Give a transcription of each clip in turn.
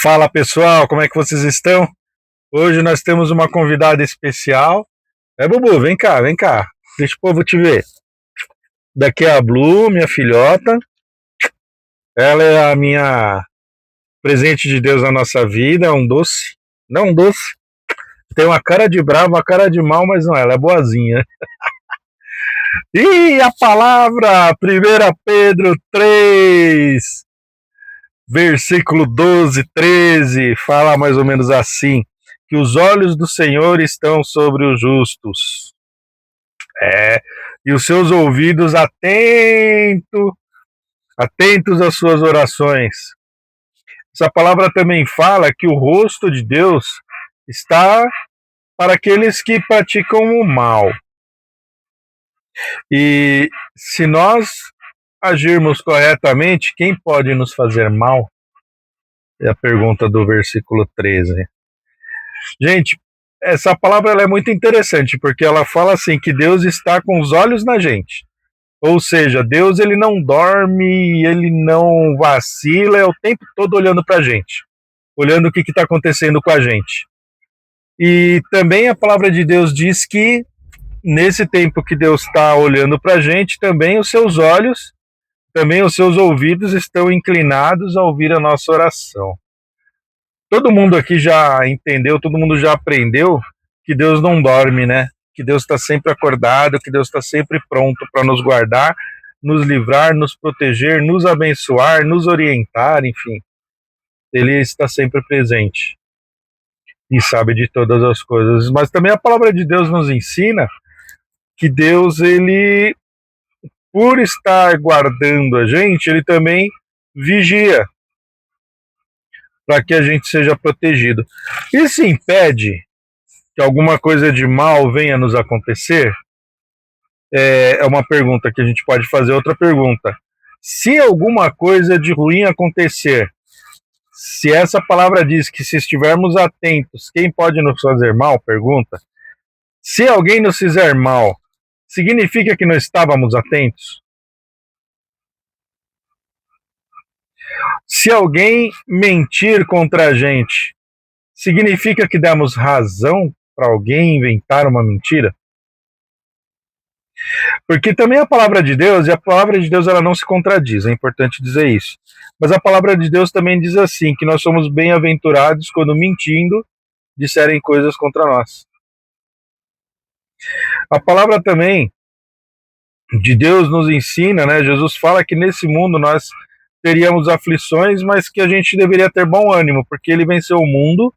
Fala pessoal, como é que vocês estão? Hoje nós temos uma convidada especial. Bubu, vem cá, vem cá. Deixa o povo te ver. Daqui é a Blue, minha filhota. Ela é a minha presente de Deus na nossa vida, um doce. Não um doce. Tem uma cara de brava, uma cara de mal, mas não, ela é boazinha. E a palavra, 1 Pedro 3, versículo 12, 13, fala mais ou menos assim: que os olhos do Senhor estão sobre os justos, e os seus ouvidos atentos às suas orações. Essa palavra também fala que o rosto de Deus está para aqueles que praticam o mal. E se nós agirmos corretamente, quem pode nos fazer mal? É a pergunta do versículo 13. Gente, essa palavra ela é muito interessante, porque ela fala assim, que Deus está com os olhos na gente. Ou seja, Deus ele não dorme, ele não vacila, é o tempo todo olhando para a gente, olhando o que está acontecendo com a gente. E também a palavra de Deus diz que nesse tempo que Deus está olhando para a gente, também os seus olhos, também os seus ouvidos estão inclinados a ouvir a nossa oração. Todo mundo aqui já entendeu, todo mundo já aprendeu que Deus não dorme, né? Que Deus está sempre acordado, que Deus está sempre pronto para nos guardar, nos livrar, nos proteger, nos abençoar, nos orientar, enfim. Ele está sempre presente e sabe de todas as coisas. Mas também a palavra de Deus nos ensina que Deus, ele, por estar guardando a gente, ele também vigia para que a gente seja protegido. Isso impede que alguma coisa de mal venha nos acontecer? É uma pergunta que a gente pode fazer. Outra pergunta: se alguma coisa de ruim acontecer, se essa palavra diz que se estivermos atentos, quem pode nos fazer mal? Pergunta. Se alguém nos fizer mal, significa que não estávamos atentos? Se alguém mentir contra a gente, significa que demos razão para alguém inventar uma mentira? Porque também a palavra de Deus, e a palavra de Deus ela não se contradiz, é importante dizer isso. Mas a palavra de Deus também diz assim, que nós somos bem-aventurados quando mentindo disserem coisas contra nós. A palavra também de Deus nos ensina, né? Jesus fala que nesse mundo nós teríamos aflições, mas que a gente deveria ter bom ânimo, porque ele venceu o mundo,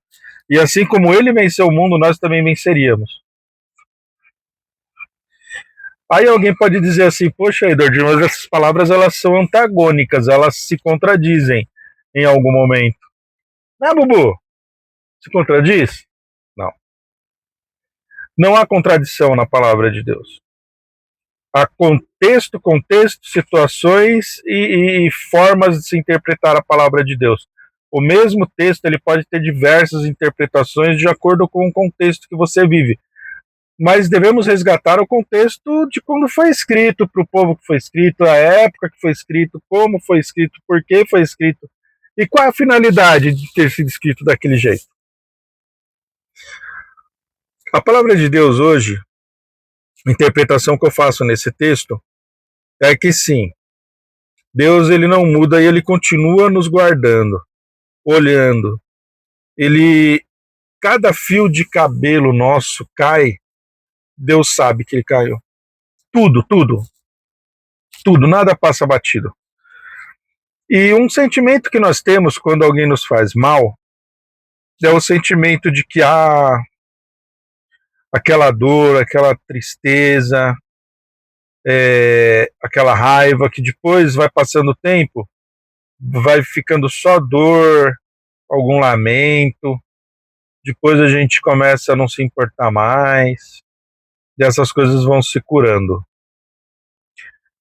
e assim como ele venceu o mundo, nós também venceríamos. Aí alguém pode dizer assim, poxa, Edward, mas essas palavras elas são antagônicas, elas se contradizem em algum momento. Não, Bubu? Se contradiz? Não. Não há contradição na palavra de Deus. Há contexto, situações e formas de se interpretar a palavra de Deus. O mesmo texto ele pode ter diversas interpretações de acordo com o contexto que você vive. Mas devemos resgatar o contexto de quando foi escrito, para o povo que foi escrito, a época que foi escrito, como foi escrito, por que foi escrito, e qual é a finalidade de ter sido escrito daquele jeito. A palavra de Deus hoje, a interpretação que eu faço nesse texto, é que sim, Deus ele não muda e ele continua nos guardando, olhando. Cada fio de cabelo nosso cai, Deus sabe que ele caiu. Tudo, nada passa batido. E um sentimento que nós temos quando alguém nos faz mal é o sentimento de que há aquela dor, aquela tristeza, aquela raiva que depois vai passando o tempo, vai ficando só dor, algum lamento, depois a gente começa a não se importar mais, e essas coisas vão se curando.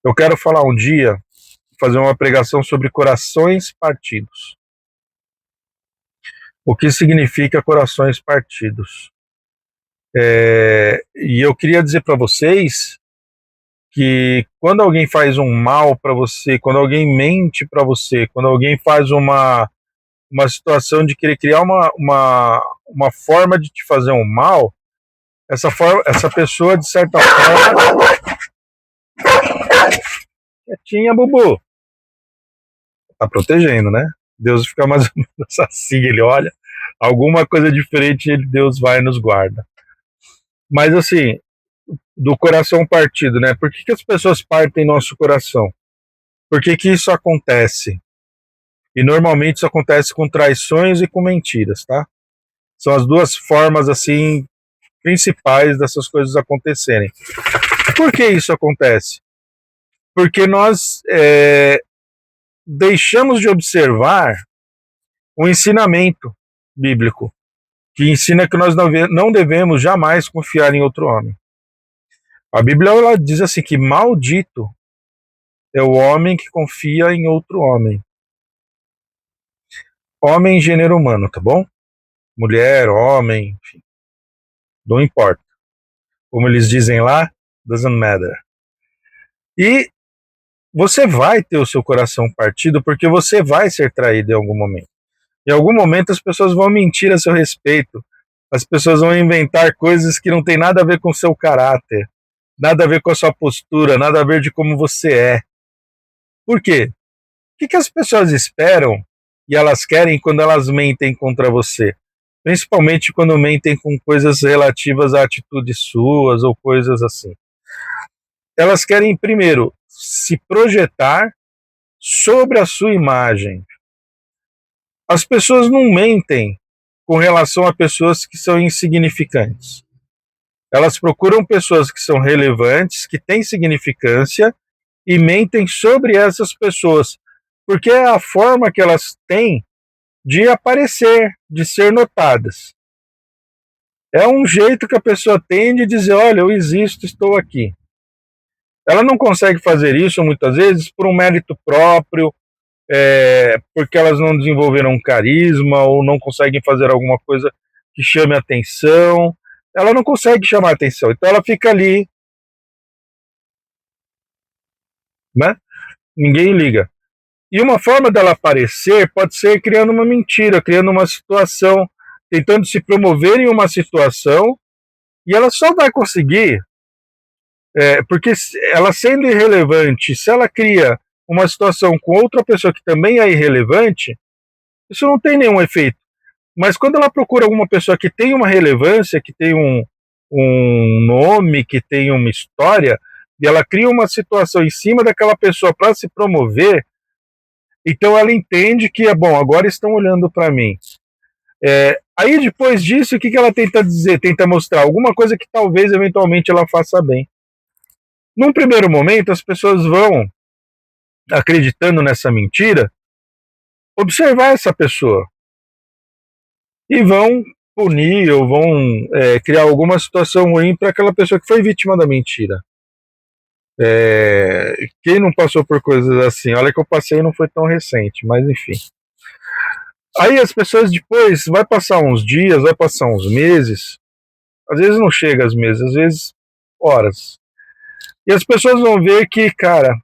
Eu quero falar um dia, fazer uma pregação sobre corações partidos. O que significa corações partidos? E eu queria dizer para vocês que quando alguém faz um mal para você, quando alguém mente para você, quando alguém faz uma uma situação de querer criar uma forma de te fazer um mal, essa pessoa, de certa forma... Quietinha, Bubu. Tá protegendo, né? Deus fica mais ou menos assim, ele olha, alguma coisa diferente, Deus vai e nos guarda. Mas assim, do coração partido, né? Por que as pessoas partem nosso coração? Por que isso acontece? E normalmente isso acontece com traições e com mentiras, tá? São as duas formas, assim, principais dessas coisas acontecerem. Por que isso acontece? Porque nós deixamos de observar o ensinamento bíblico, que ensina que nós não devemos jamais confiar em outro homem. A Bíblia, ela diz assim, que maldito é o homem que confia em outro homem. Homem, gênero humano, tá bom? Mulher, homem, enfim, não importa. Como eles dizem lá, doesn't matter. E você vai ter o seu coração partido porque você vai ser traído em algum momento. Em algum momento as pessoas vão mentir a seu respeito. As pessoas vão inventar coisas que não tem nada a ver com o seu caráter, nada a ver com a sua postura, nada a ver de como você é. Por quê? O que as pessoas esperam e elas querem quando elas mentem contra você? Principalmente quando mentem com coisas relativas a atitudes suas ou coisas assim. Elas querem, primeiro, se projetar sobre a sua imagem. As pessoas não mentem com relação a pessoas que são insignificantes. Elas procuram pessoas que são relevantes, que têm significância, e mentem sobre essas pessoas, porque é a forma que elas têm de aparecer, de ser notadas. É um jeito que a pessoa tem de dizer, olha, eu existo, estou aqui. Ela não consegue fazer isso, muitas vezes, por um mérito próprio, porque elas não desenvolveram um carisma, ou não conseguem fazer alguma coisa que chame a atenção. Ela não consegue chamar a atenção, então ela fica ali, né? Ninguém liga. E uma forma dela aparecer pode ser criando uma mentira, criando uma situação, tentando se promover em uma situação, e ela só vai conseguir, porque ela sendo irrelevante, se ela cria uma situação com outra pessoa que também é irrelevante, isso não tem nenhum efeito. Mas quando ela procura alguma pessoa que tem uma relevância, que tem um nome, que tem uma história, e ela cria uma situação em cima daquela pessoa para se promover, então ela entende que é bom, agora estão olhando para mim. Aí depois disso, o que ela tenta dizer? Tenta mostrar alguma coisa que talvez eventualmente ela faça bem. Num primeiro momento, as pessoas vão, acreditando nessa mentira, observar essa pessoa e vão punir ou vão criar alguma situação ruim para aquela pessoa que foi vítima da mentira. Quem não passou por coisas assim? Olha que eu passei, não foi tão recente, mas enfim. Aí as pessoas depois, vai passar uns dias, vai passar uns meses, às vezes não chega às meses, às vezes horas. E as pessoas vão ver que, cara,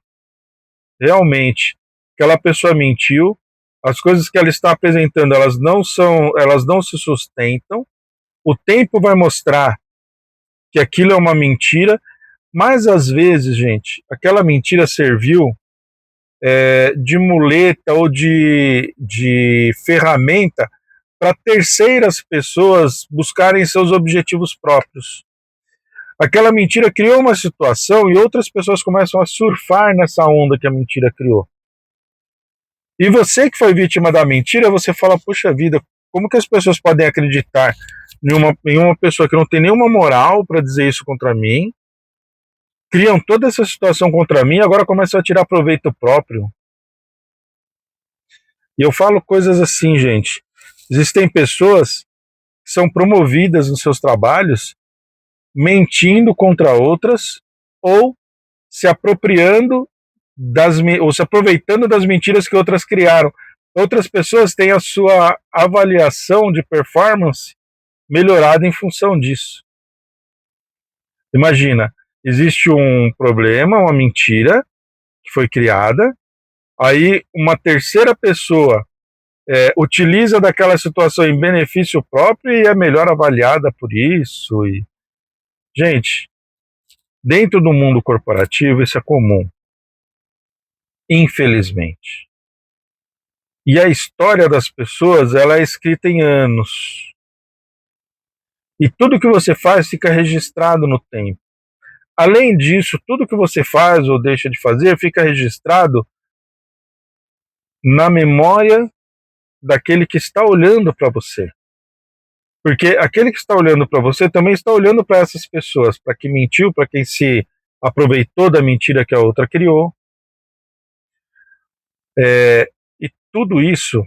realmente, aquela pessoa mentiu, as coisas que ela está apresentando, elas não se sustentam, o tempo vai mostrar que aquilo é uma mentira, mas às vezes, gente, aquela mentira serviu de muleta ou de ferramenta para terceiras pessoas buscarem seus objetivos próprios. Aquela mentira criou uma situação e outras pessoas começam a surfar nessa onda que a mentira criou. E você que foi vítima da mentira, você fala, poxa vida, como que as pessoas podem acreditar em uma pessoa que não tem nenhuma moral para dizer isso contra mim, criam toda essa situação contra mim e agora começam a tirar proveito próprio. E eu falo coisas assim, gente. Existem pessoas que são promovidas nos seus trabalhos mentindo contra outras ou se apropriando ou se aproveitando das mentiras que outras criaram. Outras pessoas têm a sua avaliação de performance melhorada em função disso. Imagina, existe um problema, uma mentira que foi criada, aí uma terceira pessoa utiliza daquela situação em benefício próprio e é melhor avaliada por isso. Gente, dentro do mundo corporativo isso é comum, infelizmente. E a história das pessoas, ela é escrita em anos. E tudo que você faz fica registrado no tempo. Além disso, tudo que você faz ou deixa de fazer fica registrado na memória daquele que está olhando para você. Porque aquele que está olhando para você também está olhando para essas pessoas, para quem mentiu, para quem se aproveitou da mentira que a outra criou. E tudo isso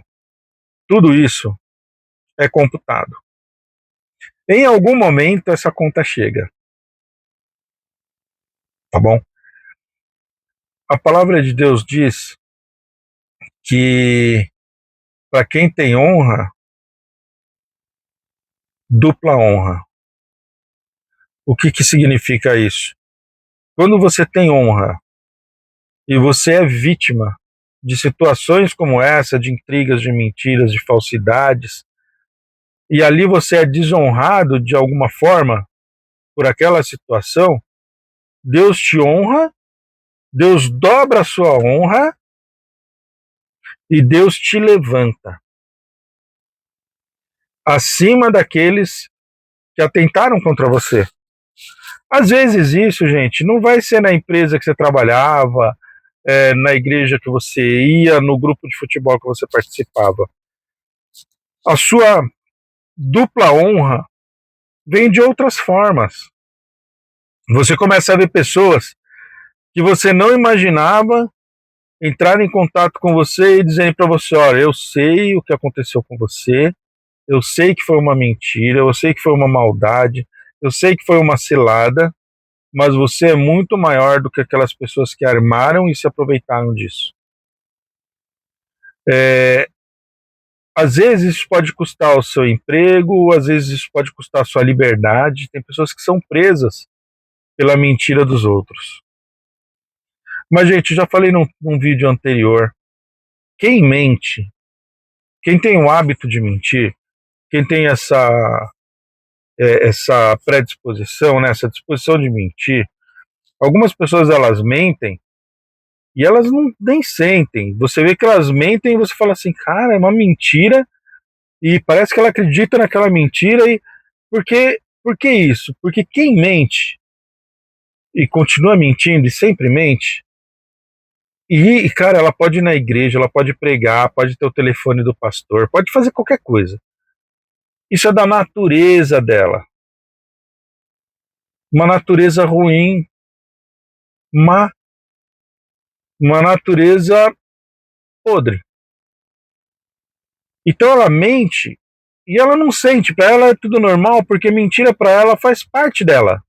é computado. Em algum momento essa conta chega, tá bom? A palavra de Deus diz que para quem tem honra, dupla honra. O que significa isso? Quando você tem honra e você é vítima de situações como essa, de intrigas, de mentiras, de falsidades, e ali você é desonrado de alguma forma por aquela situação, Deus te honra, Deus dobra a sua honra e Deus te levanta acima daqueles que atentaram contra você. Às vezes isso, gente, não vai ser na empresa que você trabalhava, na igreja que você ia, no grupo de futebol que você participava. A sua dupla honra vem de outras formas. Você começa a ver pessoas que você não imaginava entrar em contato com você e dizendo para você, olha, eu sei o que aconteceu com você, eu sei que foi uma mentira, eu sei que foi uma maldade, eu sei que foi uma cilada, mas você é muito maior do que aquelas pessoas que armaram e se aproveitaram disso. Às vezes isso pode custar o seu emprego, às vezes isso pode custar a sua liberdade. Tem pessoas que são presas pela mentira dos outros. Mas, gente, já falei num vídeo anterior, quem mente, quem tem o hábito de mentir, quem tem essa predisposição, né, essa disposição de mentir, algumas pessoas elas mentem e elas nem sentem. Você vê que elas mentem e você fala assim, cara, é uma mentira, e parece que ela acredita naquela mentira. E por que isso? Porque quem mente e continua mentindo e sempre mente, e cara, ela pode ir na igreja, ela pode pregar, pode ter o telefone do pastor, pode fazer qualquer coisa. Isso é da natureza dela. Uma natureza ruim, má, uma natureza podre. Então ela mente e ela não sente, para ela é tudo normal, porque mentira para ela faz parte dela.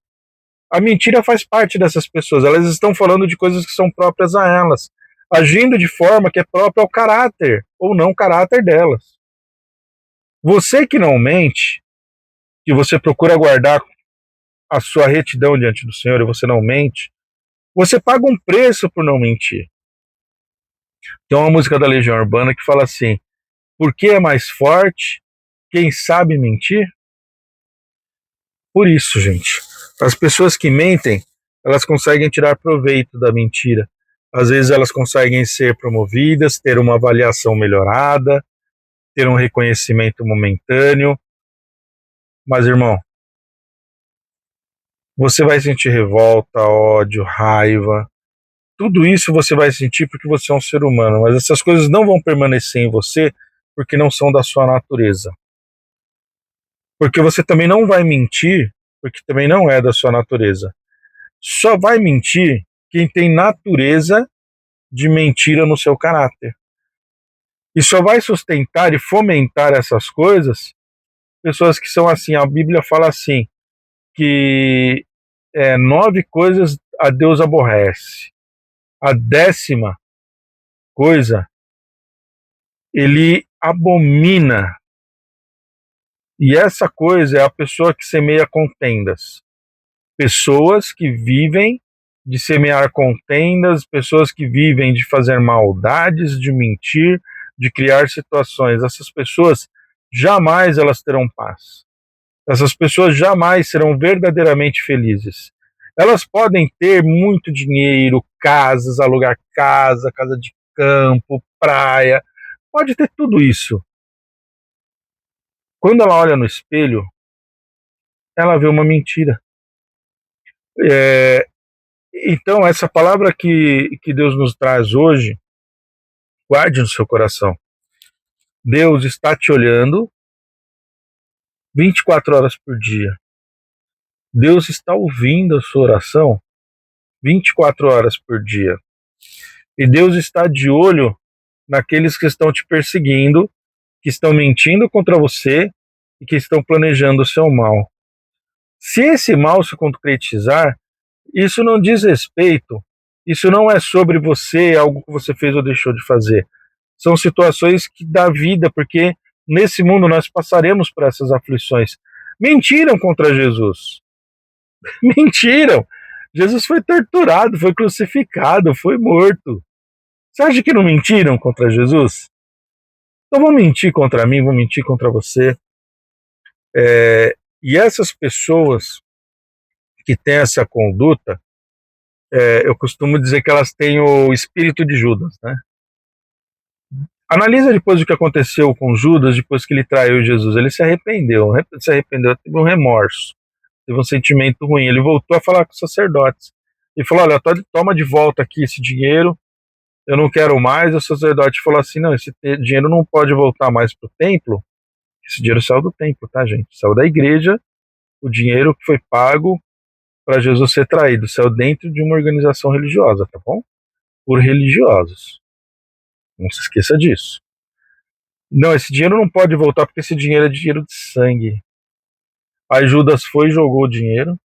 A mentira faz parte dessas pessoas, elas estão falando de coisas que são próprias a elas, agindo de forma que é própria ao caráter ou não caráter delas. Você que não mente, que você procura guardar a sua retidão diante do Senhor e você não mente, você paga um preço por não mentir. Tem uma música da Legião Urbana que fala assim, por que é mais forte quem sabe mentir? Por isso, gente, as pessoas que mentem, elas conseguem tirar proveito da mentira. Às vezes elas conseguem ser promovidas, ter uma avaliação melhorada, ter um reconhecimento momentâneo. Mas, irmão, você vai sentir revolta, ódio, raiva. Tudo isso você vai sentir porque você é um ser humano, mas essas coisas não vão permanecer em você porque não são da sua natureza. Porque você também não vai mentir porque também não é da sua natureza. Só vai mentir quem tem natureza de mentira no seu caráter. E só vai sustentar e fomentar essas coisas pessoas que são assim. A Bíblia fala assim, que 9 coisas a Deus aborrece. A 10ª coisa ele abomina. E essa coisa é a pessoa que semeia contendas. Pessoas que vivem de semear contendas, pessoas que vivem de fazer maldades, de mentir, de criar situações. Essas pessoas jamais elas terão paz. Essas pessoas jamais serão verdadeiramente felizes. Elas podem ter muito dinheiro, casas, alugar casa, casa de campo, praia, pode ter tudo isso. Quando ela olha no espelho, ela vê uma mentira. Então, essa palavra que Deus nos traz hoje, guarde no seu coração. Deus está te olhando 24 horas por dia. Deus está ouvindo a sua oração 24 horas por dia. E Deus está de olho naqueles que estão te perseguindo, que estão mentindo contra você e que estão planejando o seu mal. Se esse mal se concretizar, isso não diz respeito, isso não é sobre você, algo que você fez ou deixou de fazer. São situações que dá vida, porque nesse mundo nós passaremos por essas aflições. Mentiram contra Jesus. Mentiram. Jesus foi torturado, foi crucificado, foi morto. Você acha que não mentiram contra Jesus? Então vão mentir contra mim, vão mentir contra você. E essas pessoas que têm essa conduta, eu costumo dizer que elas têm o espírito de Judas, né? Analisa depois o que aconteceu com Judas, depois que ele traiu Jesus. Ele se arrependeu, teve um remorso, teve um sentimento ruim. Ele voltou a falar com os sacerdotes. Ele falou, olha, toma de volta aqui esse dinheiro, eu não quero mais. O sacerdote falou assim, não, esse dinheiro não pode voltar mais para o templo. Esse dinheiro saiu do templo, tá, gente? Saiu da igreja, o dinheiro que foi pago para Jesus ser traído, saiu dentro de uma organização religiosa, tá bom? Por religiosos. Não se esqueça disso. Não, esse dinheiro não pode voltar porque esse dinheiro é dinheiro de sangue. Aí Judas foi e jogou o dinheiro.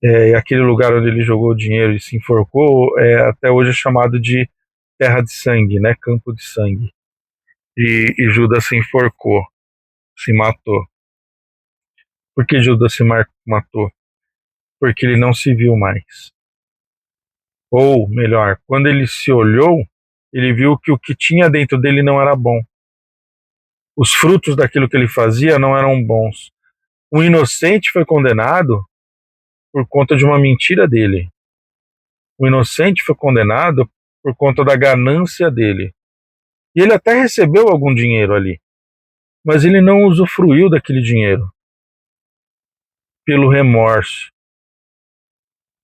E aquele lugar onde ele jogou o dinheiro e se enforcou, até hoje é chamado de terra de sangue, né? Campo de sangue. E Judas se enforcou, se matou. Por que Judas se matou? Porque ele não se viu mais. Ou, melhor, quando ele se olhou, ele viu que o que tinha dentro dele não era bom. Os frutos daquilo que ele fazia não eram bons. O inocente foi condenado por conta de uma mentira dele. O inocente foi condenado por conta da ganância dele. E ele até recebeu algum dinheiro ali, mas ele não usufruiu daquele dinheiro pelo remorso.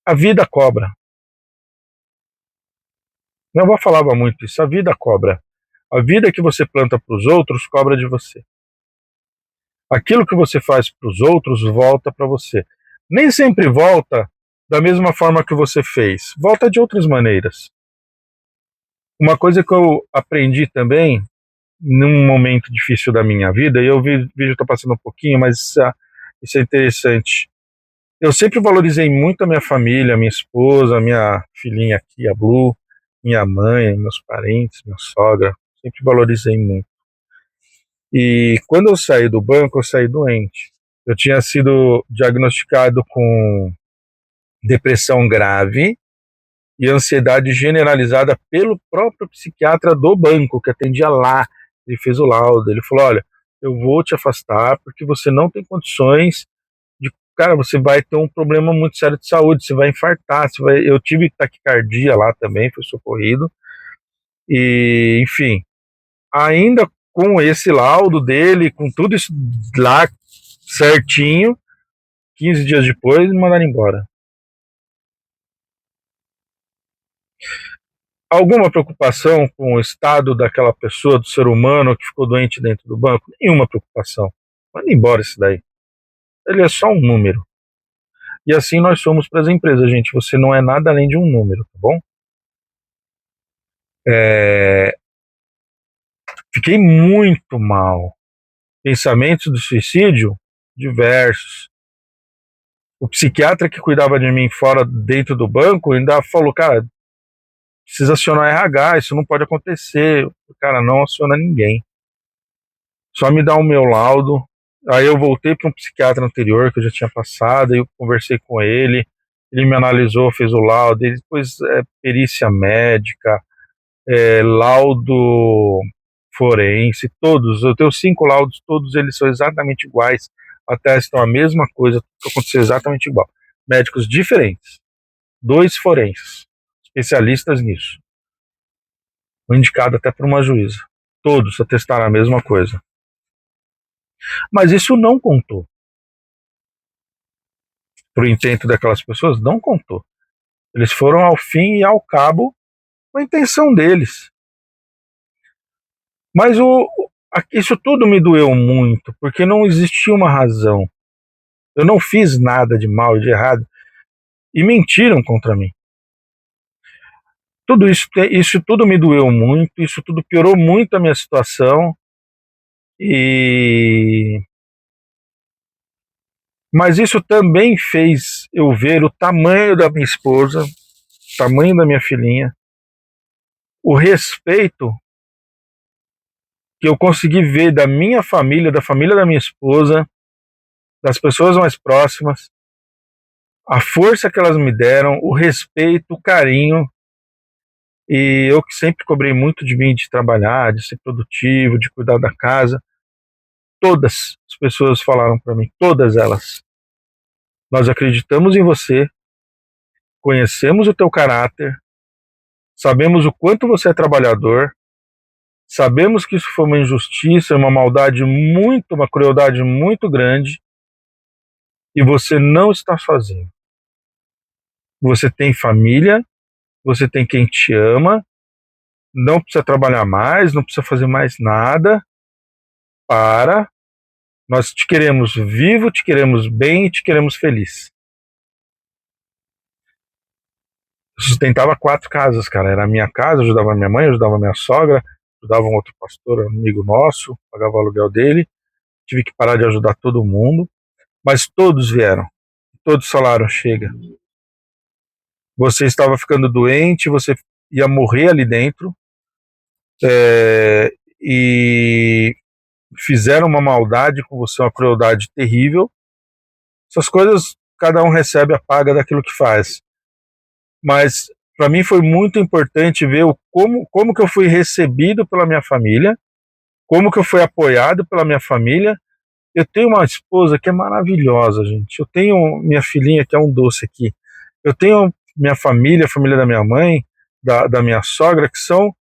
A vida cobra. Minha avó falava muito isso, a vida cobra. A vida que você planta para os outros cobra de você. Aquilo que você faz para os outros volta para você. Nem sempre volta da mesma forma que você fez, volta de outras maneiras. Uma coisa que eu aprendi também, num momento difícil da minha vida, e eu vejo que estou passando um pouquinho, mas isso é interessante. Eu sempre valorizei muito a minha família, minha esposa, minha filhinha aqui, a Blue, minha mãe, meus parentes, minha sogra, sempre valorizei muito. E quando eu saí do banco, eu saí doente. Eu tinha sido diagnosticado com depressão grave e ansiedade generalizada pelo próprio psiquiatra do banco, que atendia lá. Ele fez o laudo, ele falou, olha, eu vou te afastar porque você não tem condições de... Cara, você vai ter um problema muito sério de saúde, você vai infartar, eu tive taquicardia lá também, fui socorrido. E, enfim, ainda com esse laudo dele, com tudo isso lá certinho, 15 dias depois me mandaram embora. Alguma preocupação com o estado daquela pessoa, do ser humano que ficou doente dentro do banco? Nenhuma preocupação. Manda embora esse daí. Ele é só um número. E assim nós somos para as empresas, gente. Você não é nada além de um número, tá bom? Fiquei muito mal. Pensamentos de suicídio? Diversos. O psiquiatra que cuidava de mim dentro do banco, ainda falou, cara, precisa acionar RH, isso não pode acontecer. Cara, não aciona ninguém. Só me dá o meu laudo. Aí eu voltei para um psiquiatra anterior que eu já tinha passado, aí eu conversei com ele me analisou, fez o laudo, depois perícia médica, laudo forense, todos. Eu tenho 5 laudos, todos eles são exatamente iguais, atestam a mesma coisa, que aconteceu exatamente igual. Médicos diferentes, 2 forenses, especialistas nisso, indicado até por uma juíza. Todos atestaram a mesma coisa. Mas isso não contou. Para o intento daquelas pessoas, não contou. Eles foram ao fim e ao cabo com a intenção deles. Mas isso tudo me doeu muito, porque não existia uma razão. Eu não fiz nada de mal e de errado. E mentiram contra mim. Tudo isso tudo me doeu muito, isso tudo piorou muito a minha situação. Mas isso também fez eu ver o tamanho da minha esposa, o tamanho da minha filhinha, o respeito que eu consegui ver da minha família, da família da minha esposa, das pessoas mais próximas, a força que elas me deram, o respeito, o carinho. E eu que sempre cobrei muito de mim, de trabalhar, de ser produtivo, de cuidar da casa, todas as pessoas falaram para mim, todas elas: nós acreditamos em você, conhecemos o teu caráter, sabemos o quanto você é trabalhador, sabemos que isso foi uma injustiça, uma maldade muito, uma crueldade muito grande, e você não está sozinho. Você tem família, você tem quem te ama, não precisa trabalhar mais, não precisa fazer mais nada. Nós te queremos vivo, te queremos bem e te queremos feliz. Eu sustentava 4 casas, cara. Era a minha casa, ajudava a minha mãe, ajudava a minha sogra, ajudava um outro pastor, amigo nosso, pagava o aluguel dele. Tive que parar de ajudar todo mundo, mas todos vieram. Todos falaram: chega. Você estava ficando doente, você ia morrer ali dentro, e fizeram uma maldade com você, uma crueldade terrível. Essas coisas, cada um recebe a paga daquilo que faz. Mas para mim foi muito importante ver como que eu fui recebido pela minha família, como que eu fui apoiado pela minha família. Eu tenho uma esposa que é maravilhosa, gente. Eu tenho minha filhinha, que é um doce aqui. Eu tenho minha família, a família da minha mãe, da minha sogra, que são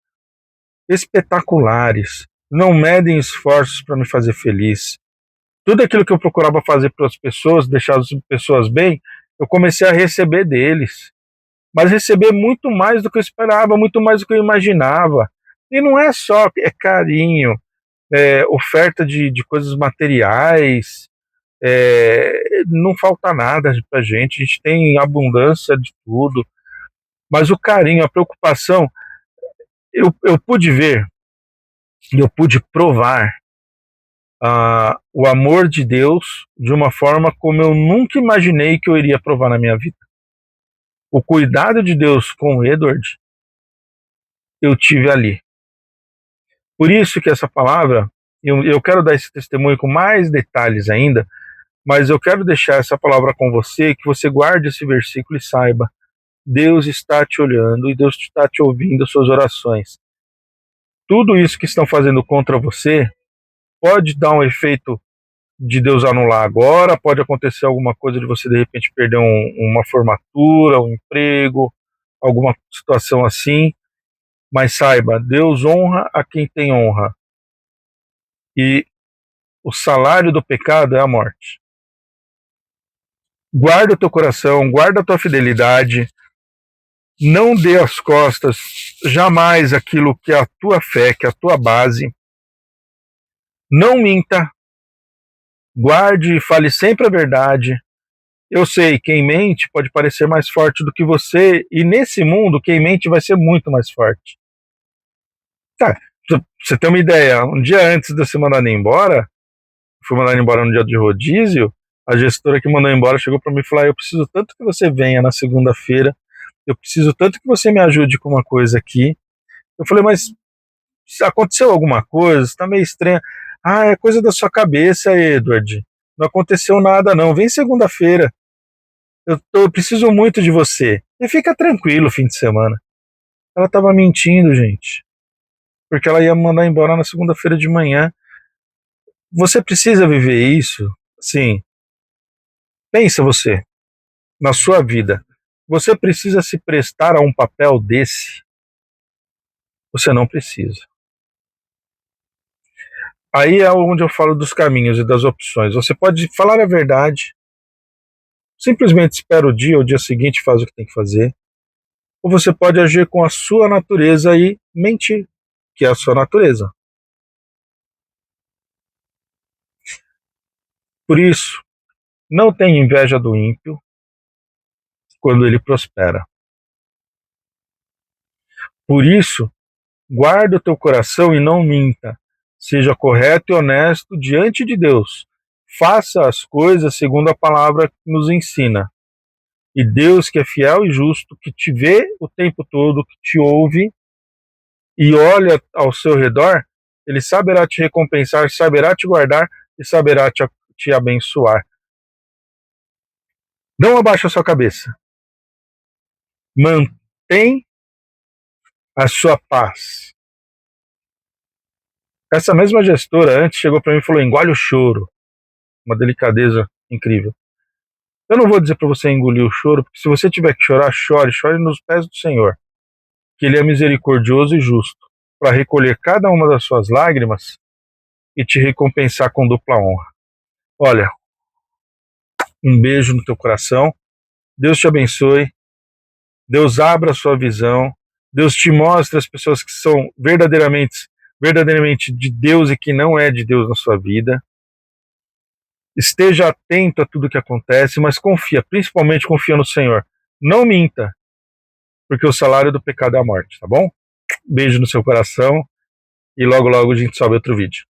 espetaculares. Não medem esforços para me fazer feliz. Tudo aquilo que eu procurava fazer para as pessoas, deixar as pessoas bem, eu comecei a receber deles. Mas receber muito mais do que eu esperava, muito mais do que eu imaginava. E não é só carinho, oferta de coisas materiais, não falta nada pra gente, a gente tem abundância de tudo. Mas o carinho, a preocupação, eu pude ver, eu pude provar o amor de Deus de uma forma como eu nunca imaginei que eu iria provar na minha vida. O cuidado de Deus com o Edward, eu tive ali. Por isso que essa palavra, eu quero dar esse testemunho com mais detalhes ainda, mas eu quero deixar essa palavra com você, que você guarde esse versículo e saiba: Deus está te olhando e Deus está te ouvindo as suas orações. Tudo isso que estão fazendo contra você pode dar um efeito de Deus anular agora, pode acontecer alguma coisa de você de repente perder uma formatura, um emprego, alguma situação assim, mas saiba, Deus honra a quem tem honra. E o salário do pecado é a morte. Guarda o teu coração, guarda a tua fidelidade, não dê as costas jamais aquilo que é a tua fé, que é a tua base. Não minta, guarde e fale sempre a verdade. Eu sei, quem mente pode parecer mais forte do que você, e nesse mundo, quem mente vai ser muito mais forte. Tá, pra você ter uma ideia, um dia antes de eu ser mandado embora, fui mandado embora no dia de rodízio, a gestora que mandou embora chegou para mim e falou: eu preciso tanto que você venha na segunda-feira, eu preciso tanto que você me ajude com uma coisa aqui. Eu falei: mas aconteceu alguma coisa? Você tá meio estranha. Ah, é coisa da sua cabeça, Edward. Não aconteceu nada não, vem segunda-feira. Eu preciso muito de você. E fica tranquilo o fim de semana. Ela estava mentindo, gente. Porque ela ia mandar embora na segunda-feira de manhã. Você precisa viver isso? Sim. Pensa você, na sua vida. Você precisa se prestar a um papel desse? Você não precisa. Aí é onde eu falo dos caminhos e das opções. Você pode falar a verdade, simplesmente espera o dia seguinte faz o que tem que fazer. Ou você pode agir com a sua natureza e mentir, que é a sua natureza. Por isso, não tenha inveja do ímpio quando ele prospera. Por isso, guarda o teu coração e não minta. Seja correto e honesto diante de Deus. Faça as coisas segundo a palavra que nos ensina. E Deus, que é fiel e justo, que te vê o tempo todo, que te ouve e olha ao seu redor, ele saberá te recompensar, saberá te guardar e saberá te abençoar. Não abaixe a sua cabeça. Mantém a sua paz. Essa mesma gestora antes chegou para mim e falou: engole o choro. Uma delicadeza incrível. Eu não vou dizer para você engolir o choro, porque se você tiver que chorar, chore, chore nos pés do Senhor, que Ele é misericordioso e justo, para recolher cada uma das suas lágrimas e te recompensar com dupla honra. Olha, um beijo no teu coração, Deus te abençoe, Deus abra a sua visão, Deus te mostre as pessoas que são verdadeiramente de Deus e que não é de Deus na sua vida. Esteja atento a tudo que acontece, mas confia, principalmente confia no Senhor. Não minta, porque o salário do pecado é a morte, tá bom? Beijo no seu coração e logo logo a gente sobe outro vídeo.